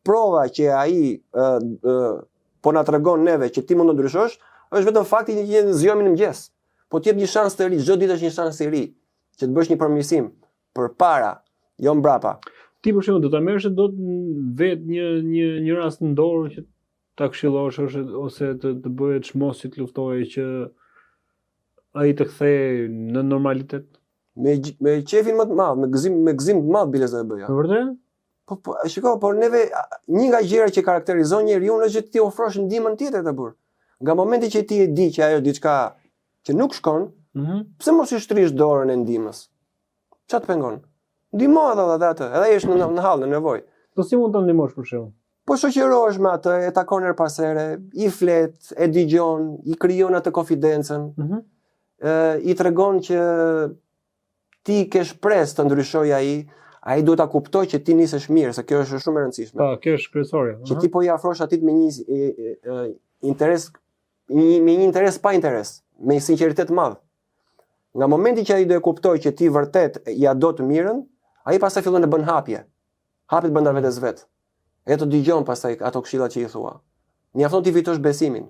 prova që ai po na tregon neve që ti mund të ndryshosh, është vetëm fakti që ne zgjohemi në mëngjes. Po të jep një shans të ri, çdo ditë është një shans i ri, që të bësh një përmirësim përpara, jo mbrapa. Ti për shembull do ta merresh dot vet një rast në dorë që ta këshillosh ose të bëhet çmos që të luftoje që ai të kthej në normalitet? Me qefin më të madh, me gëzim të madh bile do e bëja. Në vërtetë? Po shiko, por neve një nga gjërat që karakterizon njeriu është që ti ofrosh ndihmën tjetër të burr. Nga momenti që ti e di që ajo diçka që nuk shkon, pse mos i shtrish dorën e ndihmës? Çfarë të pengon? Ndihmo edhe atë, edhe ai është në hall, në nevojë. Po si mund ta ndihmosh për shembull? Po shoqërohesh me atë, e takon her pas here, i flet, e dëgjon, i krijon atë konfidencën. I tregon që ti ke shpresë të ndryshojë ai duhet ta kuptoj që ti nisesh mirë, se kjo është shumë e rëndësishme. Po, kjo është kryesorja. Që ti po i afrosh atit me një interes, me një interes pa interes, me një sinqeritet madh. Nga momenti që ai do e kuptoj që ti vërtet ja do të mirën, ai pastaj fillon të bën hapje. Hapet brenda vetes vet. E të dëgjon pastaj ato këshilla që i thua. Mjafton ti fitosh besimin.